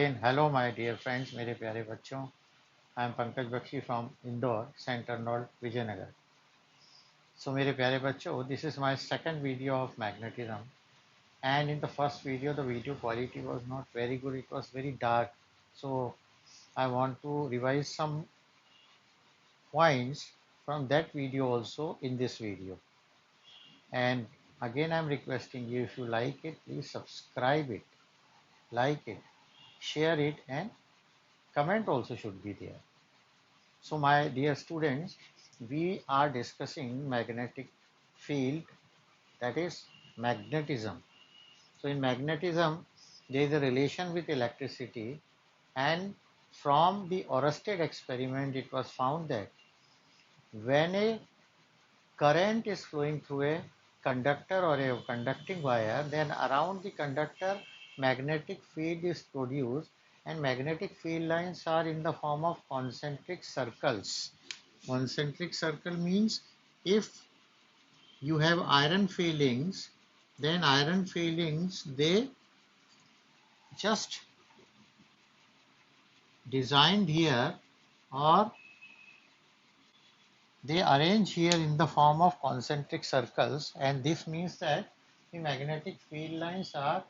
Hello my dear friends, मेरे प्यारे बच्चों. I am Pankaj Bakshi from Indore, Center Nord, Vijayanagar. So मेरे प्यारे बच्चों, this is my second video of magnetism. And in the first video, the video quality was not very good. It was very dark. So I want to revise some points from that video also in this video. And again, I'm requesting you, if you like it, please subscribe it, like it, share it, and comment also should be there. So my dear students, we are discussing magnetic field, that is magnetism. So in magnetism, there is a relation with electricity, and from the Oersted experiment it was found that when a current is flowing through a conductor or a conducting wire, then around the conductor magnetic field is produced, and magnetic field lines are in the form of concentric circles. Concentric circle means if you have iron filings, then iron filings, they just designed here, or they arrange here in the form of concentric circles, and this means that the magnetic field lines are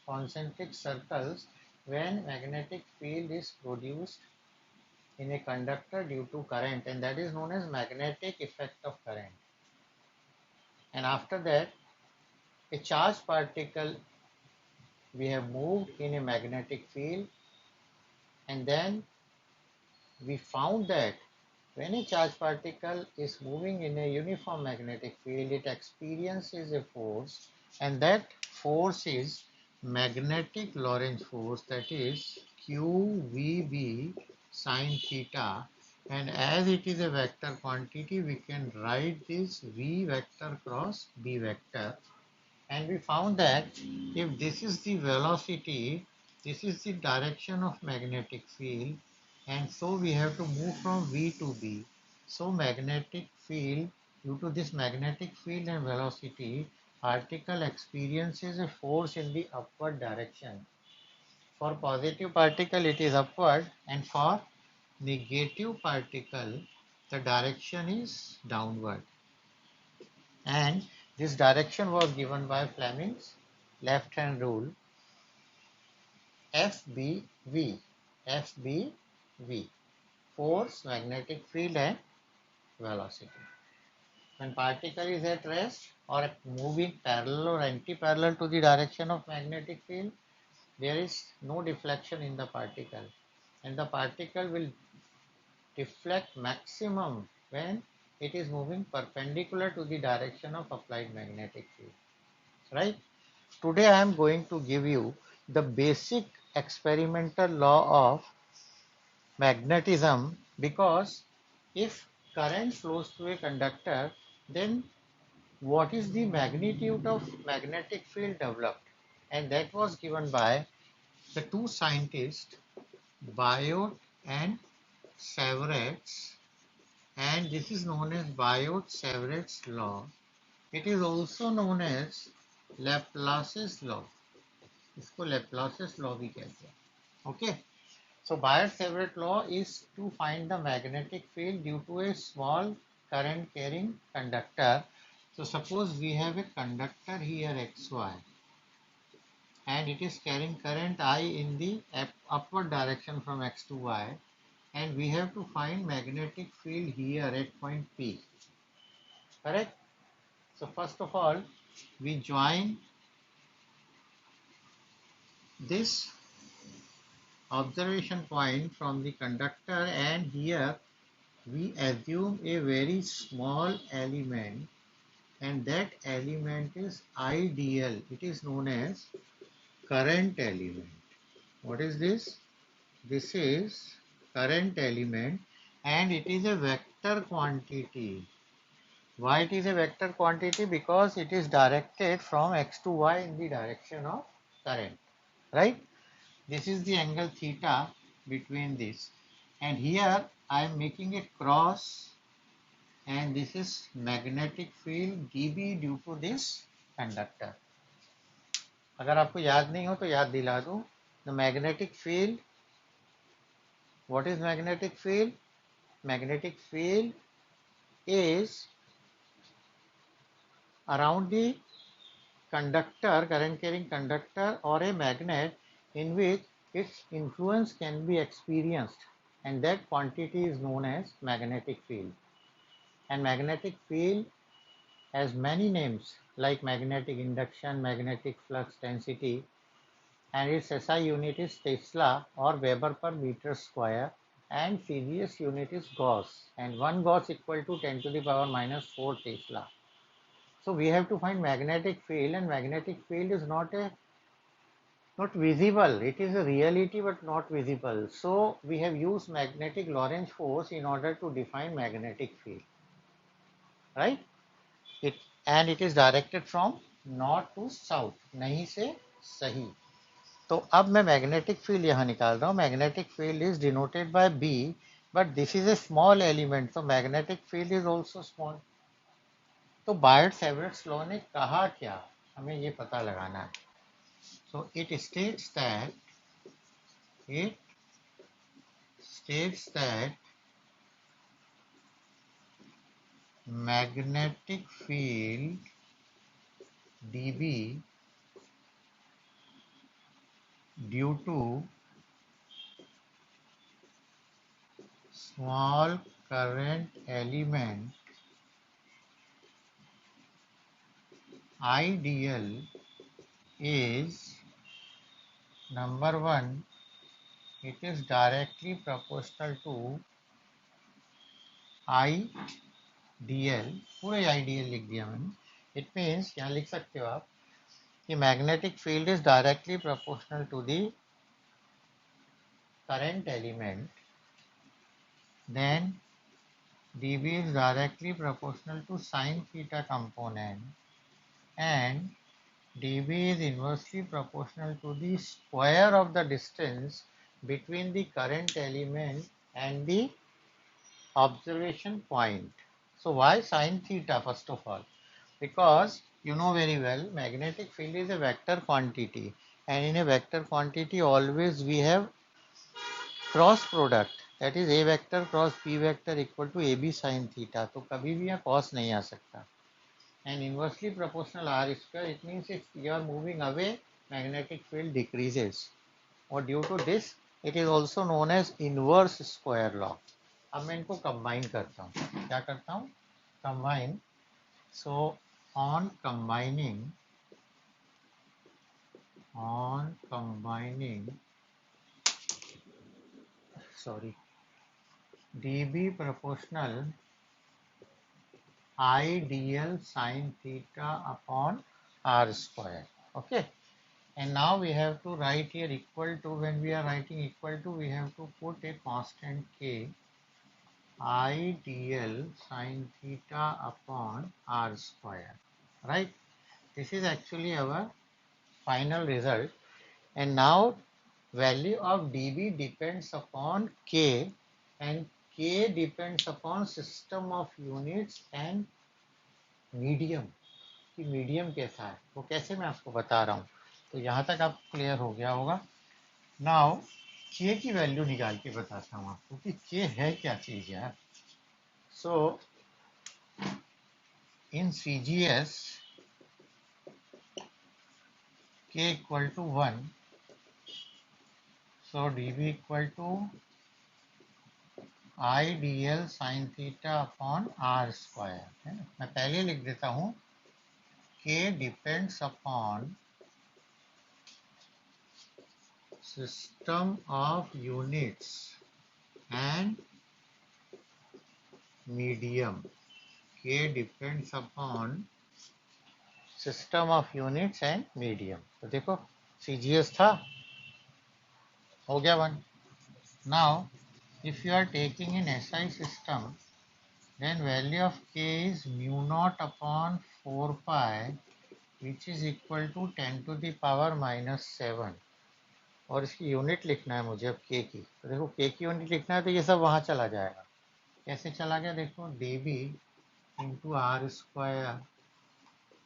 concentric circles when magnetic field is produced in a conductor due to current, and that is known as magnetic effect of current. And after that, a charged particle we have moved in a magnetic field, and then we found that when a charged particle is moving in a uniform magnetic field, it experiences a force, and that force is magnetic Lorentz force, that is QVB sine theta. And as it is a vector quantity, we can write this V vector cross B vector. And we found that if this is the velocity, this is the direction of magnetic field, and so we have to move from V to B. So magnetic field, due to this magnetic field and velocity, particle experiences a force in the upward direction. For positive particle it is upward, and for negative particle the direction is downward. And this direction was given by Fleming's left hand rule, FBV. FBV, force, magnetic field, and velocity. When particle is at rest or moving parallel or anti-parallel to the direction of magnetic field, there is no deflection in the particle, and the particle will deflect maximum when it is moving perpendicular to the direction of applied magnetic field. Right? Today I am going to give you the basic experimental law of magnetism, because if current flows through a conductor, then what is the magnitude of magnetic field developed? And that was given by the two scientists, Biot and Savaret's, and this is known as Biot-Savaret's law. It is also known as Laplace's law. इसको Laplace's law भी कहते हैं. Okay. So Biot-Savart law is to find the magnetic field due to a small current carrying conductor. So suppose we have a conductor here XY, and it is carrying current I in the upward direction from X to Y, and we have to find magnetic field here at point P. Correct? So first of all, we join this observation point from the conductor, and here we assume a very small element, and that element is ideal. It is known as current element. What is this? This is current element, and it is a vector quantity. Why it is a vector quantity? Because it is directed from X to Y in the direction of current. Right? This is the angle theta between this, and here I am making a cross, and this is magnetic field dB due to this conductor. अगर आपको याद नहीं हो तो याद दिला दूं, The magnetic field, what is magnetic field? Magnetic field is around the conductor, current carrying conductor or a magnet in which its influence can be experienced, and that quantity is known as magnetic field. And magnetic field has many names like magnetic induction, magnetic flux density, and its SI unit is Tesla or Weber per meter square, and CGS unit is Gauss, and 1 Gauss equal to 10 to the power minus 4 Tesla. So we have to find magnetic field, and magnetic field is not visible. It is a reality but not visible. So we have used magnetic Lorentz force in order to define magnetic field, right? It is directed from north to south, नहीं से सही. तो अब मैं magnetic field यहाँ निकाल रहा हूँ. Magnetic field is denoted by B, but this is a small element, तो magnetic field is also small. तो बायट-सैवर्ट्स लॉ ने कहा क्या, हमें ये पता लगाना है. So it states that magnetic field dB due to small current element ideal is number one, it is directly proportional to IDL. पूरे IDL लिख दिया मैंने. इट मीन्स क्या लिख सकते हो आप कि magnetic field is directly proportional to the current element, then dB is directly proportional to sin theta component, and dB is inversely proportional to the square of the distance between the current element and the observation point. So why sin theta first of all? Because you know very well magnetic field is a vector quantity, and in a vector quantity always we have cross product, that is a vector cross b vector equal to ab sin theta. तो कभी भी यहाँ cos नहीं आ सकता. And inversely proportional r square, it means if you are moving away magnetic field decreases, or due to this it is also known as inverse square law. अब मैं इनको combine करता हूँ. क्या करता हूँ? Combine. So on combining dB proportional ideal sin theta upon r square. Okay, and now we have to write here equal to, when we are writing equal to, we have to put a constant k, ideal sin theta upon r square, right? This is actually our final result. And now value of dB depends upon k, and k depends upon system of units and medium. कि medium कैसा है वो कैसे मैं आपको बता रहा हूँ. तो यहाँ तक आप क्लियर हो गया होगा. नाउ k की वैल्यू निकाल के बताता हूँ आपको कि k है क्या चीज़ यार. सो इन CGS k equal to 1, so dB equal to IDL sin theta upon r square. है ना. मैं पहले लिख देता हूँ k depends upon system of units and medium. K depends upon system of units and medium. तो देखो CGS था, हो गया 1. Now if you are taking in SI system, then value of k is mu naught upon 4 pi, which is equal to 10 to the power minus 7. और इसकी unit लिखना है मुझे अब k की. तो देखो k की यूनिट लिखना है तो ये सब वहाँ चला जाएगा. कैसे चला गया देखो, dB into R square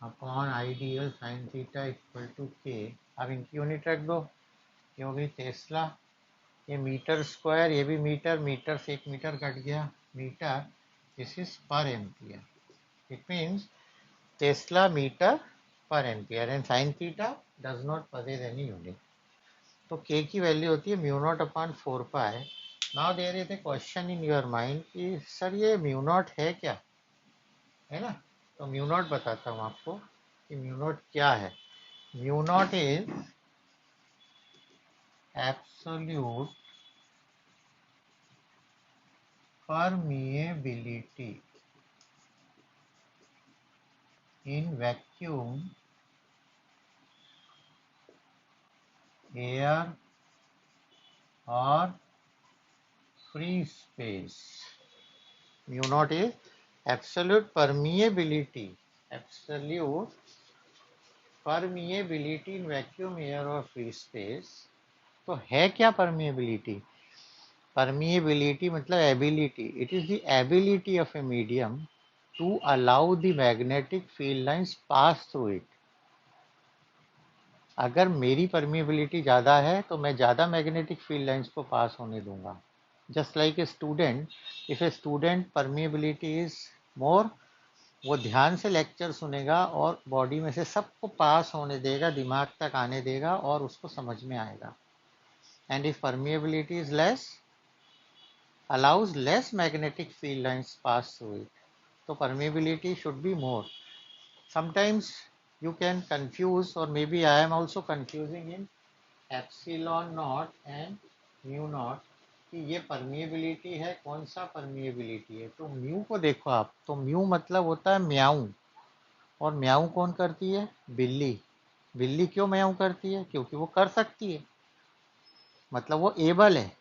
upon I D L sine theta equal to k. अब इनकी यूनिट रख दो. ये हो गई टेस्ला, ये मीटर स्क्वायर, ये भी मीटर, मीटर से 1 मीटर कट गया, metre, this is per ampere, it means tesla metre per ampere and sine theta does not possess any unit. तो के की वैल्यू होती है mu naught upon 4 pi. Now there is a question in your mind कि sir ये mu naught है क्या, है ना। तो म्यू नॉट बताता हूँ आपको कि म्यू नॉट क्या है। Mu not is absolute permeability in vacuum air or free space. Mu naught is absolute permeability, absolute permeability in vacuum air or free space. तो है क्या permeability? Permeability मतलब ability. It is the ability of a medium to allow the magnetic field lines pass through it. अगर मेरी permeability ज़्यादा है तो मैं ज़्यादा मैग्नेटिक फील्ड लाइंस को पास होने दूंगा। Just like a student, if a student permeability is more, वो ध्यान से लेक्चर सुनेगा और बॉडी में से सबको पास होने देगा, दिमाग तक आने देगा और उसको समझ में आएगा। And if permeability is less, allows less magnetic field lines pass through it, तो permeability should be more. Sometimes you can confuse, or maybe I am also confusing in epsilon naught and mu naught कि ये permeability है, कौन सा permeability है। तो mu को देखो आप, तो म्यू मतलब होता है म्याऊ, और म्याऊ कौन करती है, बिल्ली। बिल्ली क्यों म्याऊ करती है, क्योंकि वो कर सकती है, मतलब वो एबल है।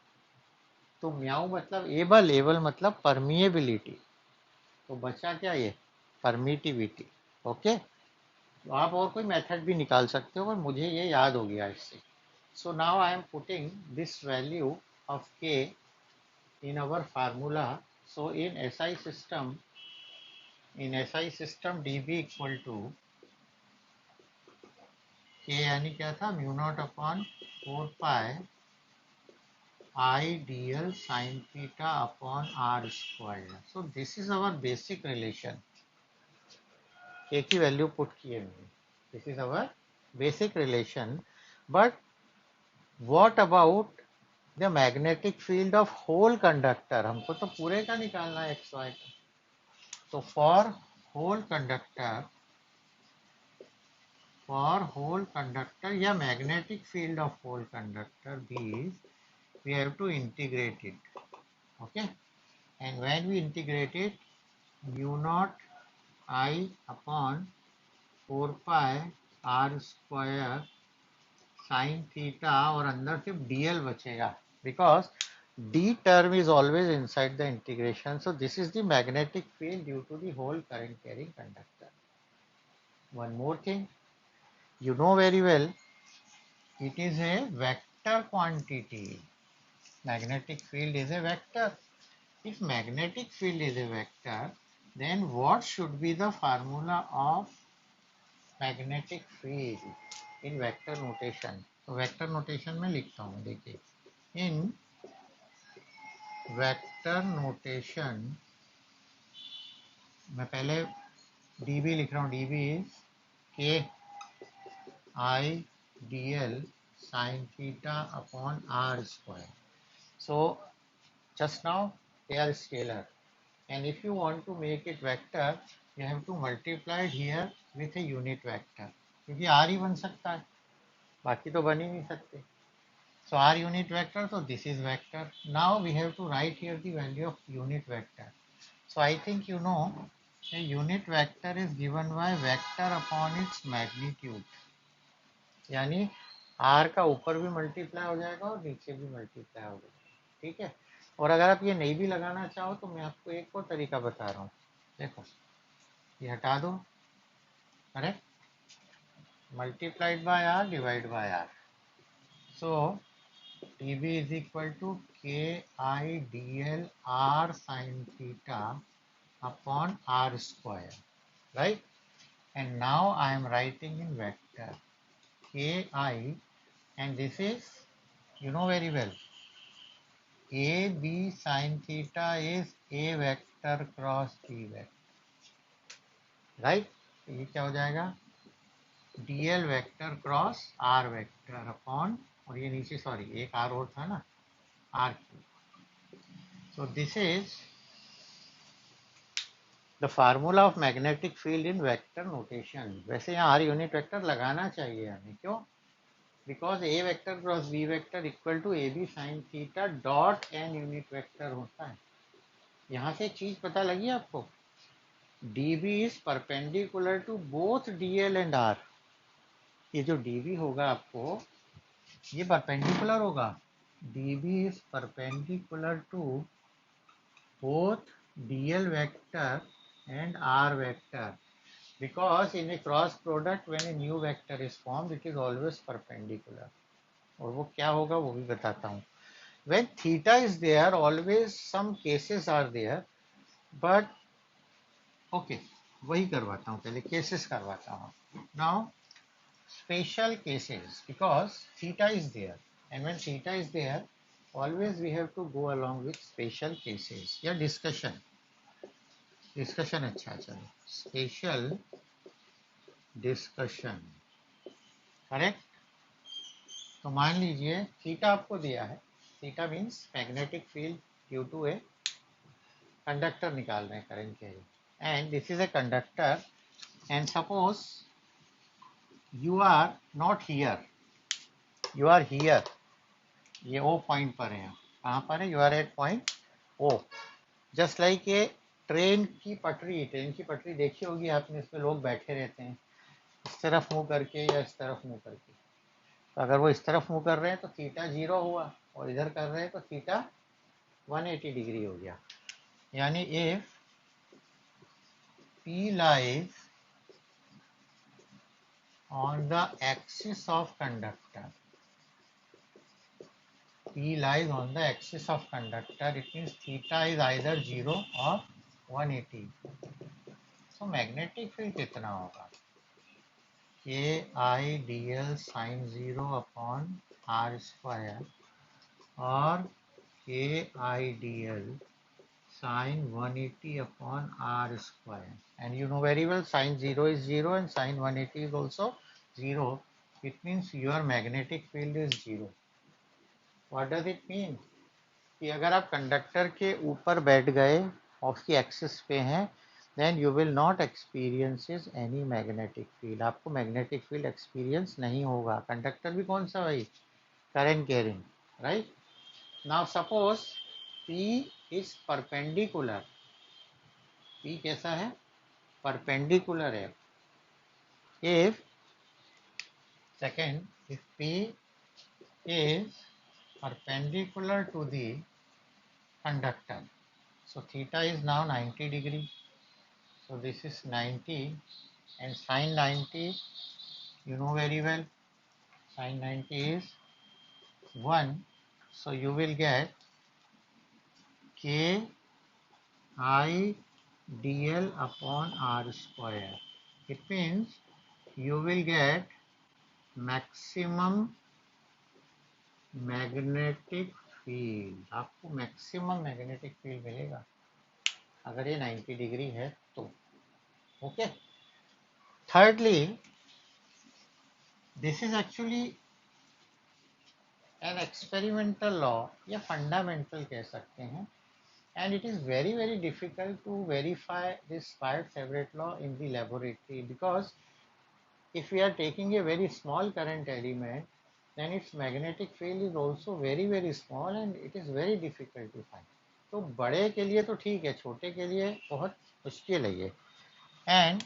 तो म्याऊ मतलब एबल, एबल मतलब परमिएबिलिटी। तो बचा क्या, ये परमिटिविटी। ओके, तो आप और कोई मेथड भी निकाल सकते हो, पर मुझे ये याद हो गया इससे। So now I am putting this value of K in our formula. So in SI system, dB equal to K, यानी क्या था, mu naught upon 4 pi I D L sine theta upon R square. So this is our basic relation. K की value put किए मैंने, this is our basic relation. But what about the magnetic field of whole conductor? हमको तो पूरे का निकालना है x Y का। तो for whole conductor या magnetic field of whole conductor, these we have to integrate it. Okay, and when we integrate it, mu naught I upon 4 pi r square sine theta, और अंदर सिर्फ dl बचेगा, because d term is always inside the integration. So this is the magnetic field due to the whole current carrying conductor. One more thing, you know very well, it is a vector quantity. Magnetic field is a vector. If magnetic field is a vector, then what should be the formula of magnetic field in vector notation? तो vector notation में लिखता हूँ, देखिए, इन vector notation मैं पहले dB लिख रहा हूँ, dB is K I D L sine theta upon R square. So just now they are scalar, and if you want to make it vector, you have to multiply it here with a unit vector, क्योंकि r ही बन सकता है, बाकी तो बन ही नहीं सकते. So r unit vector, so this is vector. Now we have to write here the value of unit vector. So I think you know a unit vector is given by vector upon its magnitude. यानी r का ऊपर भी multiply हो जाएगा और नीचे भी multiply हो जाएगा. ठीक है. और अगर आप ये नहीं भी लगाना चाहो तो मैं आपको एक और तरीका बता रहा हूँ. देखो, ये हटा दो, correct, multiplied by r divide by r. So dB is equal to k I dl r sin theta upon r square, right? And now I am writing in vector k I, and this is you know very well, a b sin theta is a vector cross b vector, right? तो ये क्या हो जाएगा, dl vector cross r vector upon, और ये नीचे sorry एक r और था ना, r cube. So this is the formula of magnetic field in vector notation. वैसे यहाँ r यूनिट वेक्टर लगाना चाहिए हमें, क्यों? Because a vector cross b vector equal to A B sine theta dot n unit vector होता है. यहाँ से एक चीज पता लगी आपको, db is perpendicular to both dl and r. ये जो db होगा आपको, ये परपेंडिकुलर होगा, db is perpendicular to both dl vector and r vector, because in a cross product when a new vector is formed it is always perpendicular. और वो क्या होगा वो भी बताता हूँ. When theta is there always some cases are there, but okay वही करवाता हूँ, पहले cases करवाता हूँ. Now special cases, because theta is there, and when theta is there always we have to go along with special cases या discussion अच्छा चलो, special discussion, correct. तो मान लीजिए थीटा आपको दिया है, theta means magnetic field due to a conductor निकाल रहे हैं करंट के, and this is a conductor, and suppose you are not here, you are here, ये O पॉइंट पर है. कहाँ पर है? you are at point O. Just like ये ट्रेन की पटरी देखी होगी आपने, इसमें लोग बैठे रहते हैं इस तरफ मुंह करके या इस तरफ मुंह करके. तो अगर वो इस तरफ मुंह कर रहे हैं तो थीटा 0 हुआ, और इधर कर रहे हैं तो थीटा 180 डिग्री हो गया. यानी if P lies on the axis of conductor, P lies on the axis of conductor, it means theta is either 0 or 180. So magnetic field कितना होगा? K I dl sin 0 upon r square और K I dl sin 180 upon r square. And you know very well sin 0 is 0 and sin 180 is also 0. It means your magnetic field is 0. What does it mean? कि अगर आप conductor के ऊपर बैठ गए और उसकी एक्सिस पे हैं, then you will not experiences any magnetic field. आपको मैग्नेटिक फील्ड एक्सपीरियंस नहीं होगा. कंडक्टर भी कौन सा भाई? Current carrying, right. Now suppose P is perpendicular, P कैसा है? परपेंडिकुलर है. If second, if P is perpendicular to the conductor, so theta is now 90 degree, so this is 90, and sin 90 you know very well, sin 90 is 1, so you will get K I dl upon r square. It means you will get maximum magnetic field. आपको maximum magnetic field मिलेगा अगर ये 90 degree है तो. Okay. Thirdly, this is actually an experimental law या fundamental कह सकते हैं, and it is very very difficult to verify this Wyatt-Everett law in the laboratory, because if we are taking a very small current element then its magnetic field is also very very small and it is very difficult to find. तो बड़े के लिए तो ठीक है, छोटे के लिए बहुत मुश्किल है ये. And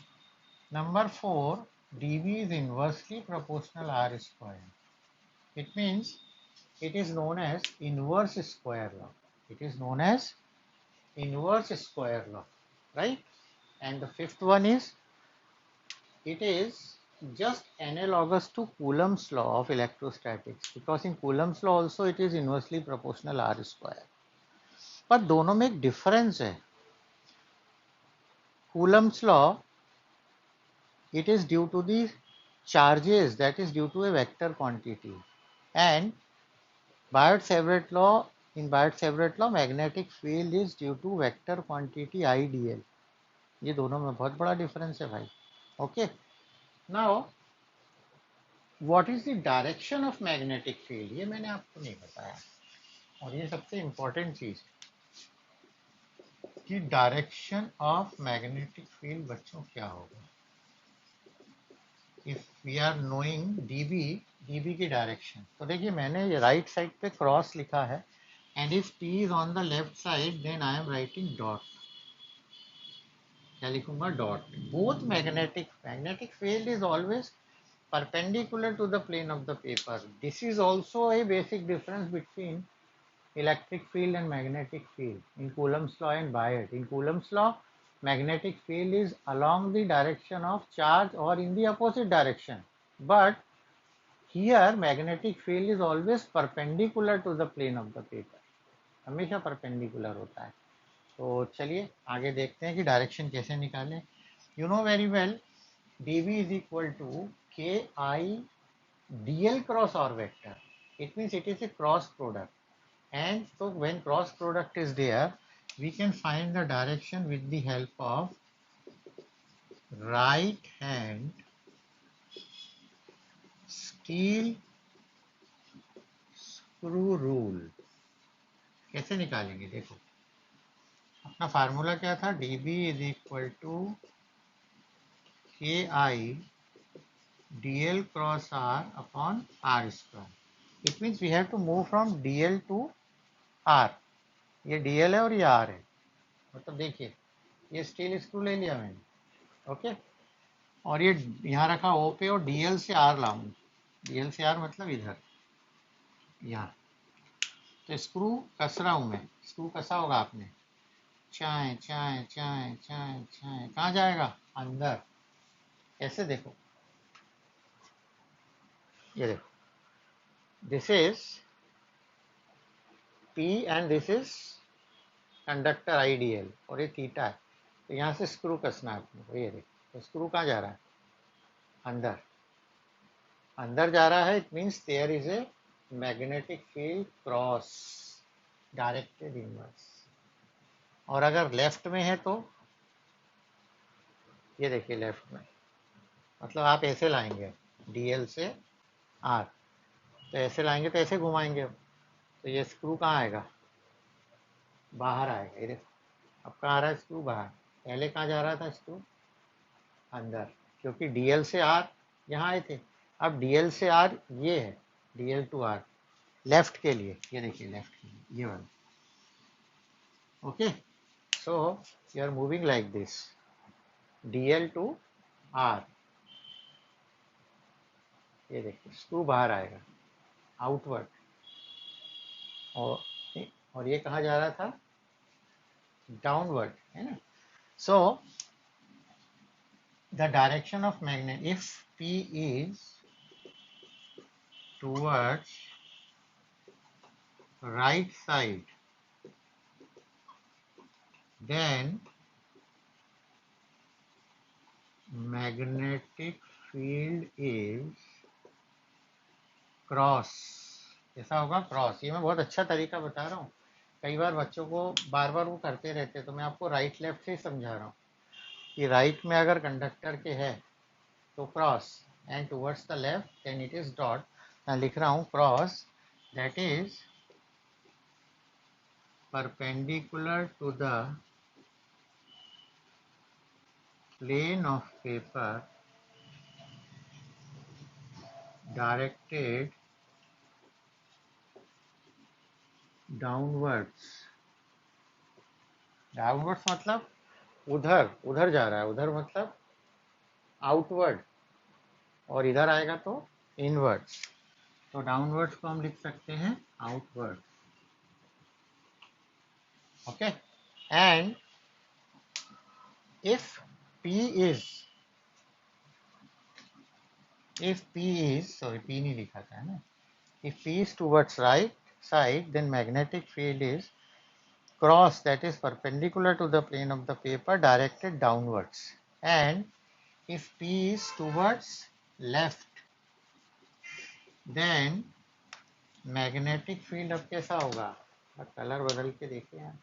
number 4, dB is inversely proportional r square. It means it is known as inverse square law. It is known as inverse square law, right? And the fifth one is, it is just analogous to Coulomb's law of electrostatics, because in Coulomb's law also it is inversely proportional r square. पर दोनों में एक difference है. Coulomb's law, it is due to the charges, that is due to a vector quantity, and Biot-Savart law, in Biot-Savart law, magnetic field is due to vector quantity IDL. ये दोनों में बहुत बड़ा डिफरेंस है भाई. Okay. Now, what is the direction of magnetic field? ये मैंने आपको नहीं बताया. और ये सबसे इम्पोर्टेंट चीज कि डायरेक्शन ऑफ मैग्नेटिक फील्ड बच्चों क्या होगा. If we are knowing D B की डायरेक्शन, तो देखिए मैंने ये राइट साइड पे क्रॉस लिखा है, and if T is on the left side then I am writing dot. क्या लिखूंगा? Dot. Both magnetic field is always perpendicular to the plane of the paper. This is also a basic difference between electric field and magnetic field in Coulomb's law and Biot. In Coulomb's law, magnetic field is along the direction of charge or in the opposite direction. But here magnetic field is always perpendicular to the plane of the paper. हमेशा perpendicular होता है. तो चलिए आगे देखते हैं कि direction कैसे निकालें. You know very well dV is equal to KI dl cross r vector. It means it is a cross product. And so when cross product is there, we can find the direction with the help of right hand steel screw rule. कैसे निकालेंगे? देखो अपना formula क्या था? dB is equal to KI dl cross r upon r square. It means we have to move from dl to r. ये dl है और ये r है. मतलब देखिए ये स्टील स्क्रू ले लिया मैंने. ओके. और ये यहाँ रखा ओ पे और डीएल से आर लाऊंगा. डीएल से आर मतलब इधर यहाँ. तो स्क्रू कस रहा हूँ मैं. स्क्रू कसा होगा आपने. चाय चाय चाय चाय चाय. कहाँ जाएगा? अंदर. ऐसे देखो. ये देखो. This is P and this is conductor IDL और ये थीटा है. तो यहाँ से स्क्रू कसना है अपने को. ये देखो. तो स्क्रू कहाँ जा रहा है? अंदर. अंदर जा रहा है. It means there is a magnetic field cross directed inverse. और अगर लेफ्ट में है तो ये देखिए लेफ्ट में मतलब आप ऐसे लाएंगे डीएल से आर. तो ऐसे लाएंगे तो ऐसे घुमाएंगे. तो ये स्क्रू कहाँ आएगा? बाहर आएगा. ये देखो अब कहाँ आ रहा है स्क्रू? बाहर. पहले कहाँ जा रहा था स्क्रू? अंदर. क्योंकि डीएल से आर यहाँ आए थे. अब डीएल से आर ये है. डीएल टू आर लेफ्ट के लिए. ये देखिए लेफ्ट के लिए ये वाला. Okay. So you are moving like this D L to R. ये देखिए स्क्रू बाहर आएगा आउटवर्ड. और ये कहाँ जा रहा था? डाउनवर्ड है ना. So the direction of magnet if P is towards right side, then magnetic field is cross. कैसा होगा? क्रॉस. ये मैं बहुत अच्छा तरीका बता रहा हूँ. कई बार बच्चों को बार बार वो करते रहते हैं. तो मैं आपको राइट लेफ्ट से ही समझा रहा हूँ कि राइट में अगर कंडक्टर के है तो cross and towards the left then it is dot. मैं लिख रहा हूँ cross that is perpendicular to the plane of paper directed downwards. Downwards मतलब उधर. उधर जा रहा है. उधर मतलब आउटवर्ड. और इधर आएगा तो इनवर्ड्स. तो डाउनवर्ड्स को हम लिख सकते हैं outward. Okay. And if P is sorry P नहीं लिखा था ना. If P is towards right side then magnetic field is cross that is perpendicular to the plane of the paper directed downwards. And if P is towards left then magnetic field अब कैसा होगा, colour बदल के देखिए आप.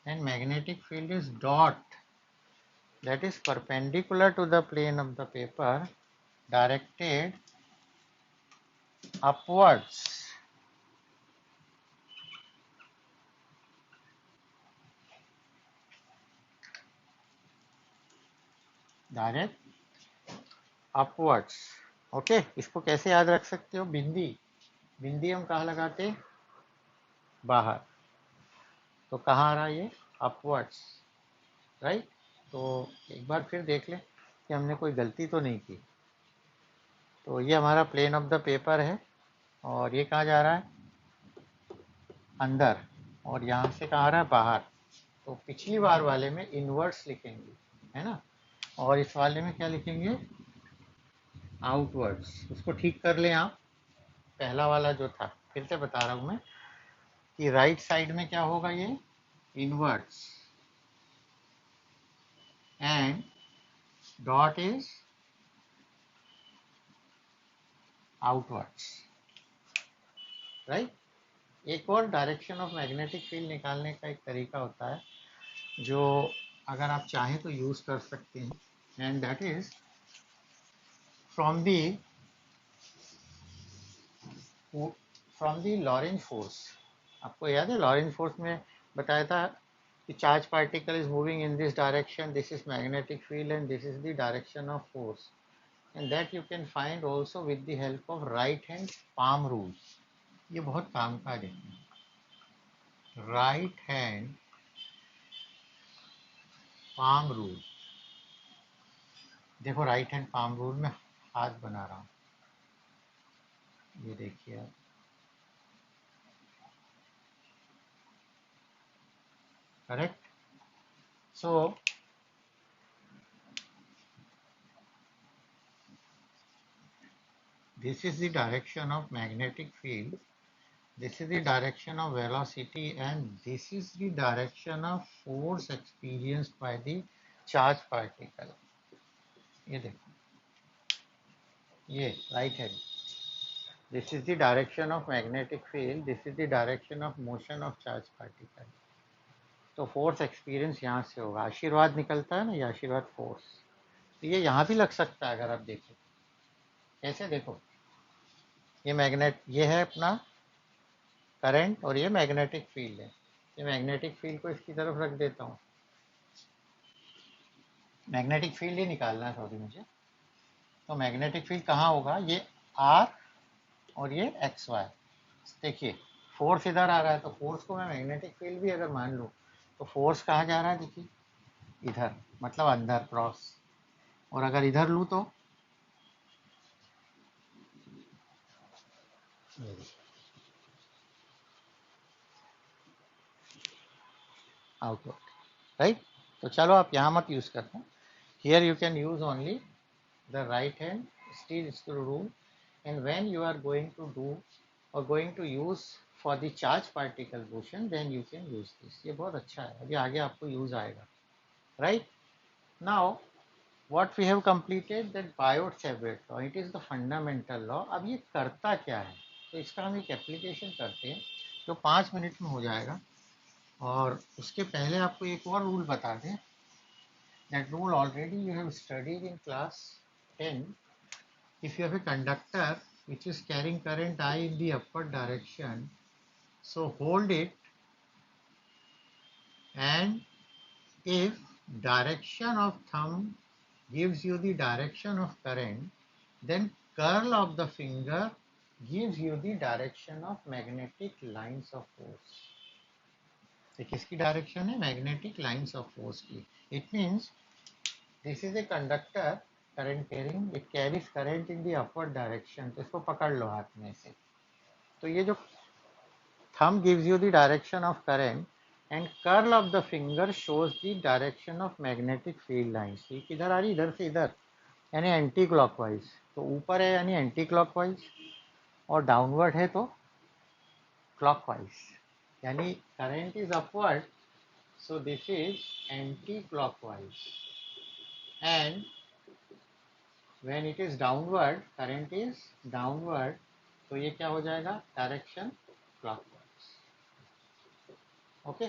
And magnetic field is dot that is perpendicular to the plane of the paper directed upwards okay. इसको कैसे याद रख सकते हो, बिंदी, बिंदी हम कहाँ लगाते, बाहर, तो कहाँ आ रहा है ये, अपवर्ड्स, राइट. तो एक बार फिर देख लें कि हमने कोई गलती तो नहीं की. तो ये हमारा प्लेन ऑफ द पेपर है और ये कहाँ जा रहा है, अंदर, और यहाँ से कहाँ आ रहा है, बाहर. तो पिछली बार वाले में इनवर्ड्स लिखेंगे, है ना, और इस वाले में क्या लिखेंगे, आउटवर्ड्स. उसको ठीक कर लें आप. पहला वाला जो था, फिर से बता रहा हूँ मैं, कि राइट साइड में क्या होगा, ये inwards and dot is outwards, right. एक और डायरेक्शन ऑफ मैग्नेटिक फील्ड निकालने का एक तरीका होता है जो अगर आप चाहें तो यूज़ कर सकते हैं, and that is from the Lorentz force. आपको याद है लॉरेंज फोर्स में बताया था कि charge particle is moving in this direction, this is magnetic field and this is the direction of force, and that you can find also with the help of right hand palm rule. ये बहुत काम का है. Right hand palm rule, देखो right hand palm rule में हाथ बना रहा हूँ, ये देखिए आप, correct. So this is the direction of magnetic field, this is the direction of velocity, and this is the direction of force experienced by the charged particle. ये देखो, ये right hand, this is the direction of magnetic field, this is the direction of motion of charged particle. तो force experience यहाँ से होगा, आशीर्वाद निकलता है ना, ये आशीर्वाद फोर्स. तो ये यहाँ भी लग सकता है अगर आप देखो. कैसे, देखो ये मैग्नेट, ये है अपना करंट और ये मैग्नेटिक फील्ड है. ये मैग्नेटिक फील्ड को इसकी तरफ रख देता हूँ, मैग्नेटिक फील्ड ही निकालना है सॉरी मुझे. तो मैग्नेटिक फील्ड कहाँ होगा, ये आर और ये एक्स वाई. देखिए फोर्स इधर आ रहा है, तो फोर्स को मैं मैग्नेटिक फील्ड भी अगर मान लूँ तो फोर्स कहाँ जा रहा है, देखिए इधर, मतलब अंदर क्रॉस. और अगर इधर लूँ तो आउटवर्ड, राइट. तो चलो आप यहाँ मत यूज़ करते हैं, here you can use only the right hand steel screw rule, and when you are going to do or going to use for the charge particle motion, then you can use this. ये बहुत अच्छा है, अभी आगे आपको use आएगा, right. Now what we have completed that Biot-Savart law, it is the fundamental law. अब ये करता क्या है, तो इसका हम एक एप्लीकेशन करते हैं जो 5 मिनट में हो जाएगा. और उसके पहले आपको एक और रूल बता दें. That rule already you have studied in class 10. If you have a conductor which is carrying current I in the upward direction, so hold it, and if direction of thumb gives you the direction of current, then curl of the finger gives you the direction of magnetic lines of force. तो किसकी direction है, magnetic lines of force की. It means this is a conductor current carrying, it carries current in the upward direction. तो इसको पकड़ लो हाथ में से. तो ये जो thumb gives you the direction of current and curl of the finger shows the direction of magnetic field lines. ये किधर आ रही, इधर से इधर, यानी एंटी क्लॉकवाइज. तो ऊपर है यानी एंटी क्लॉकवाइज, और डाउनवर्ड है तो क्लॉकवाइज, यानी current is upward, so this is anti-clockwise, and when it is downward, current is downward, तो ये क्या हो जाएगा, direction clockwise. Okay,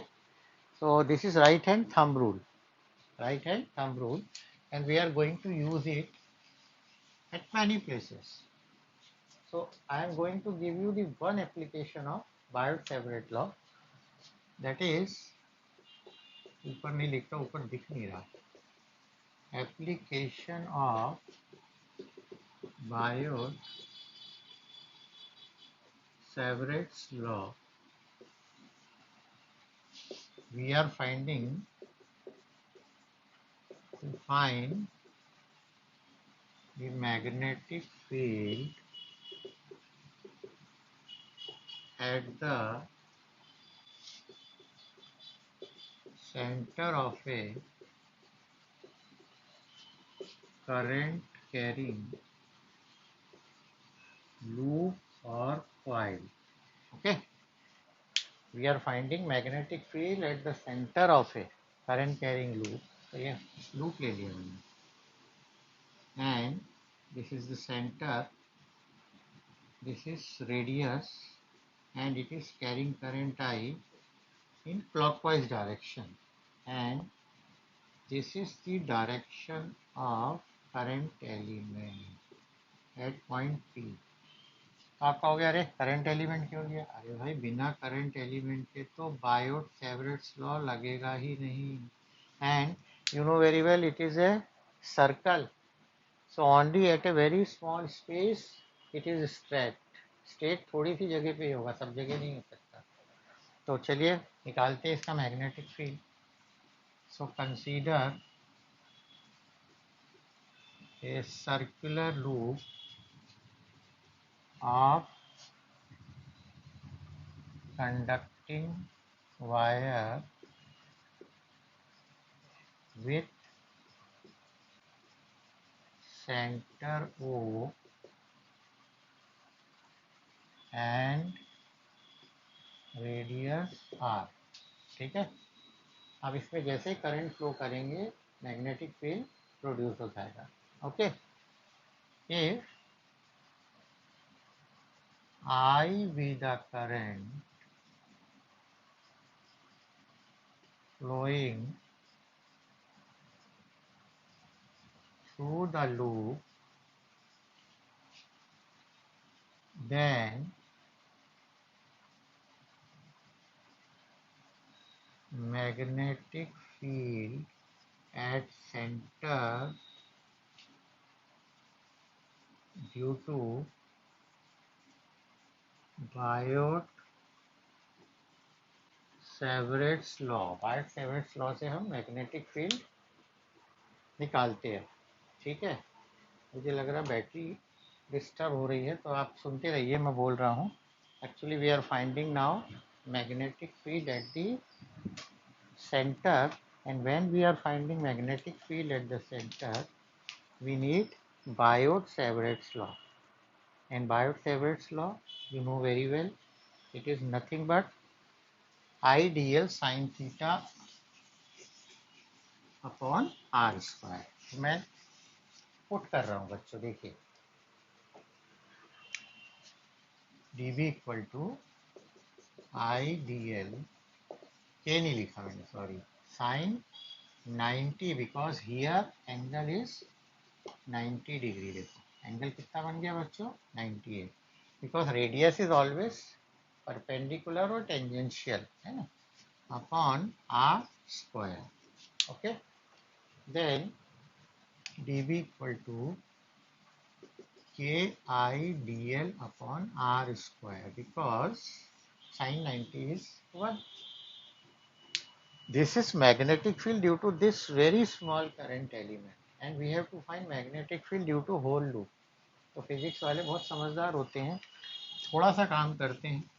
so this is right hand thumb rule, right hand thumb rule, and we are going to use it at many places. So I am going to give you the one application of Biot-Savart law, that is, ऊपर नहीं लिखा, ऊपर दिख नहीं रहा, application of Biot-Savart's law. We are finding to find the magnetic field at the center of a current carrying loop or coil. Okay, we are finding magnetic field at the center of a current carrying loop. So yeah, loop ले लिया मैंने, and this is the center, this is radius, and it is carrying current I in clockwise direction, and this is the direction of current element at point P. आप कहोगे अरे current element क्यों लिया, अरे भाई बिना करंट एलिमेंट के तो बायोट-सैवर्ट्स लॉ लगेगा ही नहीं. And you know very well it is a circle, so only at a very small space it is straight. Straight थोड़ी सी जगह पे होगा, सब जगह नहीं हो सकता. तो चलिए निकालते हैं इसका magnetic field. So consider a circular loop of conducting wire with center O and radius R. ठीक है, अब इसमें जैसे करंट फ्लो करेंगे मैग्नेटिक फील्ड प्रोड्यूस हो जाएगा. Okay, if I be the current flowing through the loop, then magnetic field at center due to Biot-Savart's law. Biot-Savart's law से हम मैग्नेटिक फील्ड निकालते हैं. ठीक है, मुझे लग रहा बैटरी डिस्टर्ब हो रही है, तो आप सुनते रहिए, मैं बोल रहा हूँ. Actually we are finding now magnetic field at the center, and when we are finding magnetic field at the center we need Biot-Savart's law. And Biot-Savart's law, you know very well, it is nothing but I dl sin theta upon r square. मैं put कर रहा हूँ बच्चों, देखिए dv equal to I D L, K नहीं लिखा मैंने, sorry, sine 90, because here angle is 90 degree. देखो एंगल कितना बन गया बच्चों, 98, because radius is always perpendicular और टेंजेंशियल है ना, upon R square. Okay, then dv equal to K I D L upon R square, because sin 90 is 1. This is magnetic field due to this very small current element, and we have to find magnetic field due to whole loop. तो physics वाले बहुत समझदार होते हैं, थोड़ा सा काम करते हैं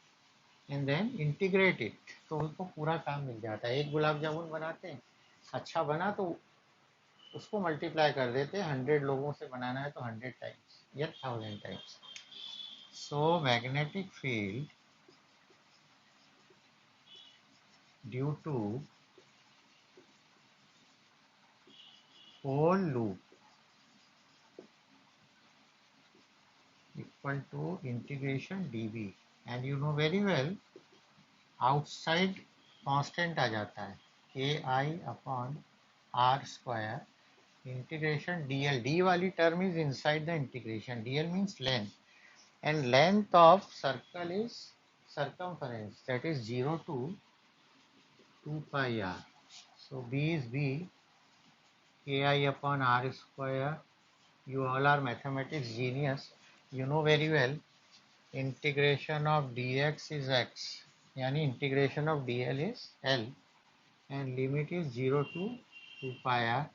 एंड देन इंटीग्रेट इट, तो उनको पूरा काम मिल जाता है. एक गुलाब जामुन बनाते हैं, अच्छा बना तो उसको मल्टीप्लाई कर देते हैं, 100 लोगों से बनाना है तो 100 टाइम्स या 1000 times. So magnetic field due to whole loop equal to integration dv, and you know very well outside constant आ जाता है ki upon r square integration dl. D वाली term is inside the integration. dl means length, and length of circle is circumference, that is 0 to 2 pi r. So b is b, ki upon r square. You all are mathematics genius. You know very well integration of dx is x, yani integration of dl is l, and limit is 0 to 2 pi r.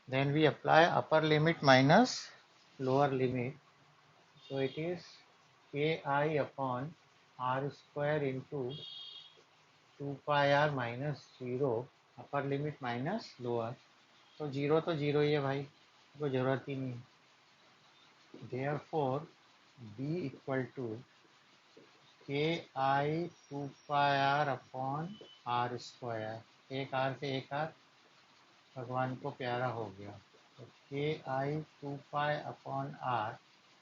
Then we apply upper limit minus lower limit. So it is ki upon r square into 2 pi r minus 0, upper limit minus lower. तो 0 तो 0 ही है भाई, कोई ज़रूरत ही नहीं. Therefore b equal to ki 2 pi r upon r square. एक r से एक r भगवान को प्यारा हो गया. तो ki 2 pi upon r,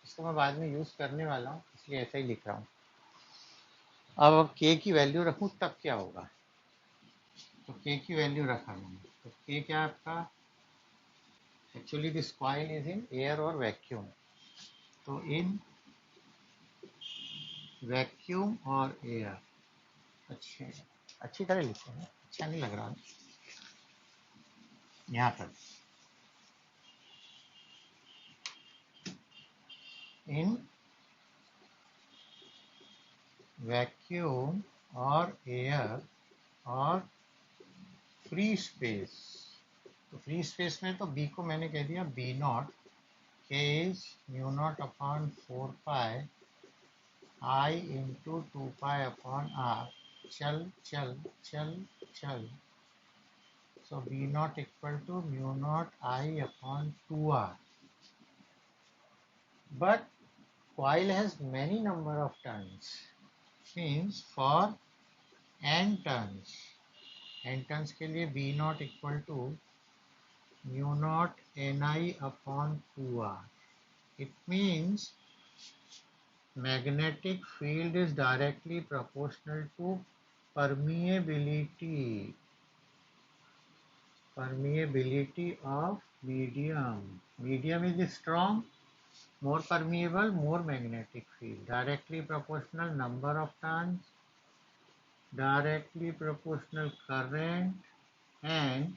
इसको मैं बाद में यूज़ करने वाला हूँ इसलिए ऐसा ही लिख रहा हूँ. अब k की वैल्यू रखूँ तब क्या होगा. तो k की वैल्यू रखा मैंने. तो k क्या है आपका, actually this coil is in air और वैक्यूम. तो इन वैक्यूम और एयर, अच्छी तरह लिखे हैं, अच्छा नहीं लग रहा है यहाँ पर. इन वैक्यूम और एयर और फ्री स्पेस. तो फ्री स्पेस में तो b को मैंने कह दिया b not, k is mu naught upon 4 pi I into 2 pi upon r. चल चल चल चल. So b naught equal to mu naught I upon 2r. But coil has many number of turns. Means for n turns के लिए b naught equal to mu naught ni upon 2r. It means magnetic field is directly proportional to permeability of medium. Medium is strong, more permeable, more magnetic field. Directly proportional number of turns, directly proportional current, and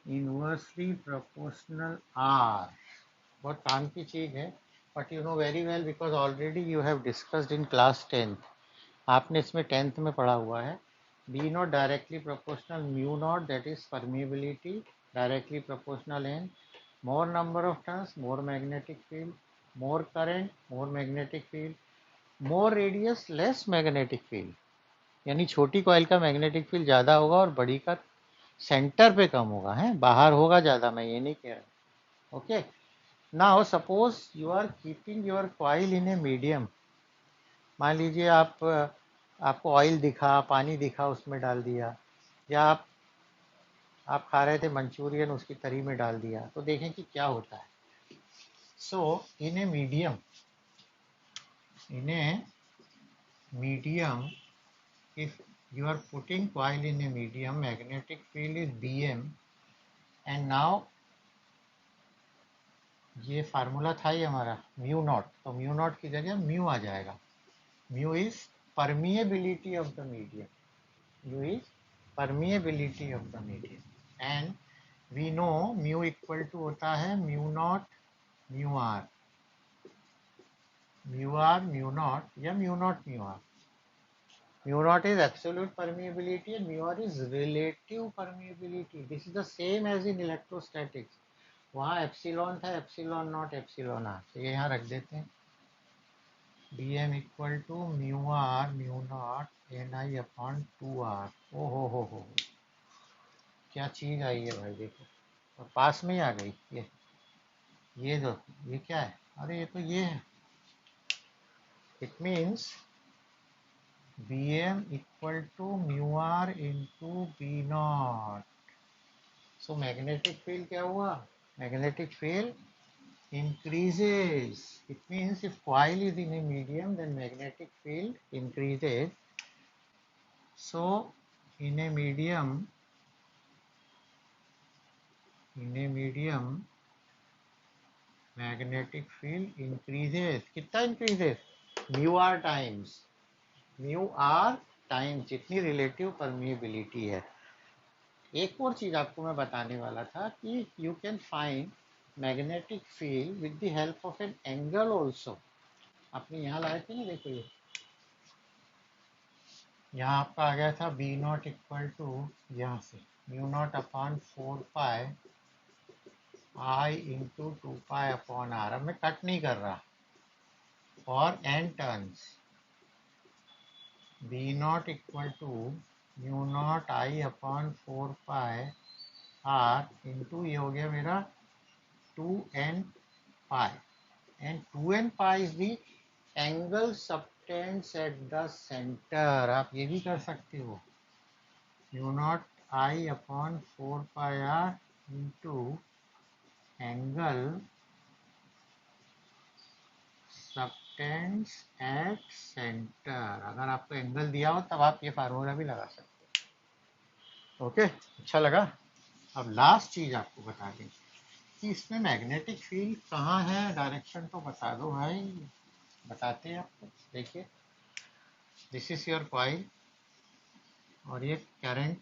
inversely proportional R. बहुत काम की चीज़ है, but you know very well because already you have discussed in class 10th. आपने इसमें 10th में पढ़ा हुआ है. B naught directly proportional mu naught, that is permeability, directly proportional n. More number of turns, more magnetic field. More current, more magnetic field. More radius, less magnetic field. यानी छोटी coil का magnetic field ज़्यादा होगा और बड़ी का centre पे कम होगा, है बाहर होगा ज़्यादा, मैं ये नहीं कह रहा. Okay. Now suppose you are keeping your coil in a medium. मान लीजिए आपको ऑयल दिखा, पानी दिखा, उसमें डाल दिया, या आप खा रहे थे मंचूरियन, उसकी तरी में डाल दिया, तो देखें कि क्या होता है. So in a medium if you are putting coil in a medium, magnetic field is Bm, and now ये फार्मूला था ही हमारा म्यू नॉट, तो म्यू नॉट की जगह म्यू आ जाएगा. Mu is permeability of the medium. Mu is permeability of the medium, and we know mu equal to होता है mu naught mu R. Mu naught या mu naught mu R. Mu naught is absolute permeability and mu r is relative permeability. This is the same as in electrostatics. वहाँ epsilon था, epsilon naught epsilon R, तो ये यहाँ रख देते हैं. Bm equal to mu naught ni upon 2r. ओ हो, क्या चीज़ आई है भाई, देखो, और पास में ही आ गई. ये जो ये क्या है, अरे ये तो ये है. It means Bm equal to mu r into B naught. So magnetic field क्या हुआ? Magnetic field increases. It means if coil is in a medium, then magnetic field increases. So in a medium, magnetic field increases. कितना increases? Mu r times. Mu r times जितनी relative permeability है. एक और चीज आपको मैं बताने वाला था कि you can find magnetic field with the help of an angle also. आपने यहाँ लाए थे ना, देखो ये यहाँ आपका आ गया था बी नॉट इक्वल टू यहाँ से mu naught upon 4 pi I into 2 pi upon R. अब मैं कट नहीं कर रहा. For N turns B naught equal to mu naught I upon 4 pi R into ये हो गया मेरा 2n pi, and 2n pi is the angle subtends at the center. आप ये भी कर सकते हो mu naught I upon 4 pi R into angle subtends at centre. अगर आपको एंगल दिया हो तब आप ये फार्मूला भी लगा सकते हो. ओके, अच्छा लगा. अब लास्ट चीज आपको बता दें कि इसमें मैग्नेटिक फील्ड कहाँ है. डायरेक्शन तो बता दो भाई. बताते हैं आपको. देखिए, दिस इज योर कॉइल और ये करंट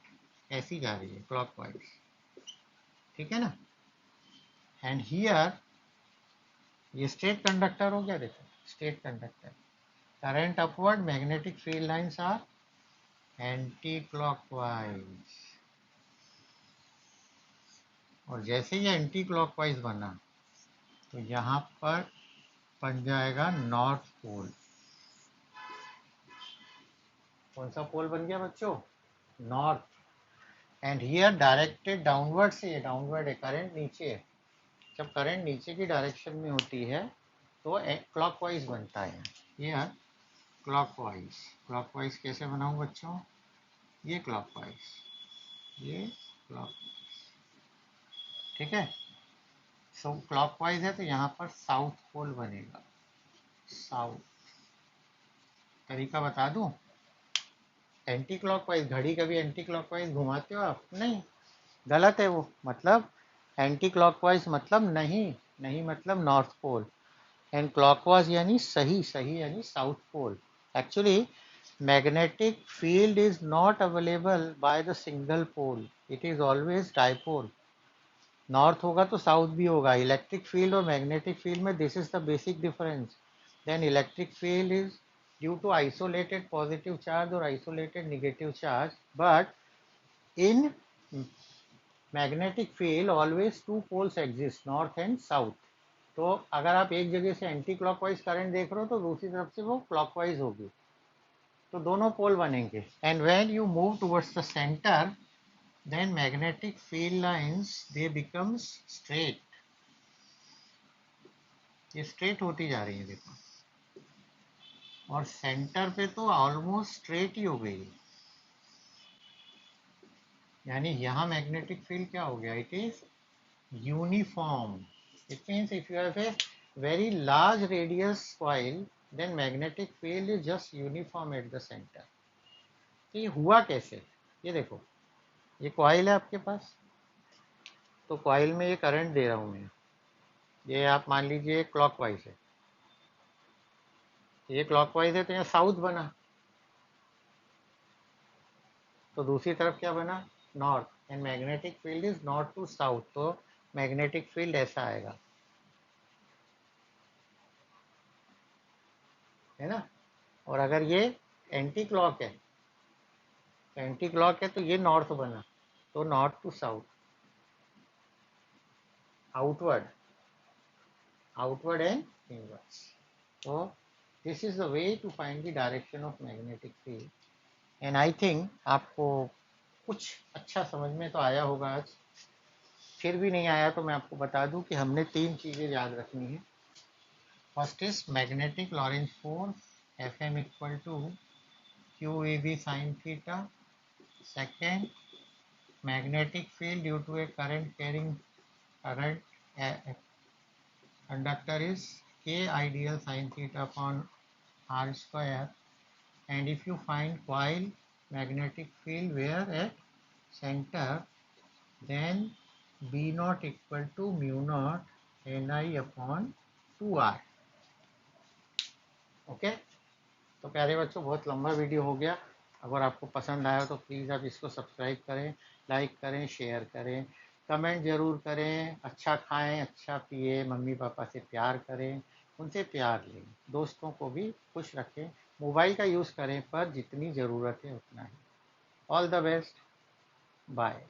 ऐसी जा रही है क्लॉकवाइज, ठीक है ना. एंड हियर ये स्ट्रेट कंडक्टर हो गया. देखो straight conductor, current upward, magnetic field lines are anti clockwise. और जैसे ये एंटी क्लॉकवाइज बना तो यहाँ पर बन जाएगा नॉर्थ पोल. कौन सा पोल बन गया बच्चों? North. And here directed downward से, ये डाउनवर्ड है, करंट नीचे है. जब करंट नीचे की डायरेक्शन में होती है तो क्लॉकवाइज बनता है. ये क्लॉकवाइज. क्लॉकवाइज कैसे बनाऊं बच्चों? ये क्लॉकवाइज, ये क्लॉकवाइज, ठीक है. सो क्लॉकवाइज है तो यहाँ पर साउथ पोल बनेगा. साउथ. तरीका बता दूं? एंटी क्लॉकवाइज, घड़ी कभी एंटी क्लॉकवाइज घुमाते हो आप? नहीं, गलत है वो. मतलब एंटी क्लॉकवाइज मतलब नहीं, नहीं मतलब नॉर्थ पोल. एंड क्लॉकवाइज यानी सही, सही यानी south pole. Actually magnetic field is not available by the single pole. It is always dipole. North होगा तो साउथ भी होगा. इलेक्ट्रिक फील्ड और मैग्नेटिक फील्ड में this is the basic difference. Then electric field is due to isolated positive charge और isolated negative charge. But in magnetic field always two poles exist, north and south. तो अगर आप एक जगह से anti clockwise current देख रहे हो तो दूसरी तरफ से वो क्लॉकवाइज होगी, तो दोनों पोल बनेंगे. And when you move towards the centre, then magnetic field lines they becomes straight. ये स्ट्रेट होती जा रही है देखो. और सेंटर पे तो ऑलमोस्ट स्ट्रेट ही हो गई. यानी यहाँ मैग्नेटिक फील्ड क्या हो गया? It is uniform. It means if you have a very large radius coil then magnetic field is just uniform at the centre. तो ये हुआ कैसे? ये देखो, ये कॉइल है आपके पास, तो कॉइल में ये करंट दे रहा हूँ मैं. ये आप मान लीजिए क्लॉकवाइज है, ये क्लॉकवाइज है तो यहाँ साउथ बना, तो दूसरी तरफ क्या बना? North. And magnetic field is north to south, तो मैग्नेटिक फील्ड ऐसा आएगा, है ना. और अगर ये एंटी क्लॉक है, तो एंटी क्लॉक है तो ये नॉर्थ बना, तो north to south, outward, outward and inwards. तो this is the way to find the direction of magnetic field. And I think आपको कुछ अच्छा समझ में तो आया होगा आज. फिर भी नहीं आया तो मैं आपको बता दूं कि हमने 3 चीज़ें याद रखनी है. First is magnetic Lorentz force Fm equal to QEB sin theta. Second, magnetic field due to a current carrying current conductor is K ideal sin theta upon r square, and if you find coil magnetic field where at center, then B naught equal to mu naught Ni upon 2r. Okay, तो प्यारे बच्चों बहुत लंबा video हो गया। अगर आपको पसंद आया तो प्लीज़ आप इसको सब्सक्राइब करें, लाइक करें, शेयर करें, कमेंट ज़रूर करें। अच्छा खाएं, अच्छा पिए, मम्मी पापा से प्यार करें, उनसे प्यार लें, दोस्तों को भी खुश रखें। मोबाइल का यूज़ करें पर जितनी ज़रूरत है उतना ही। All the best, bye.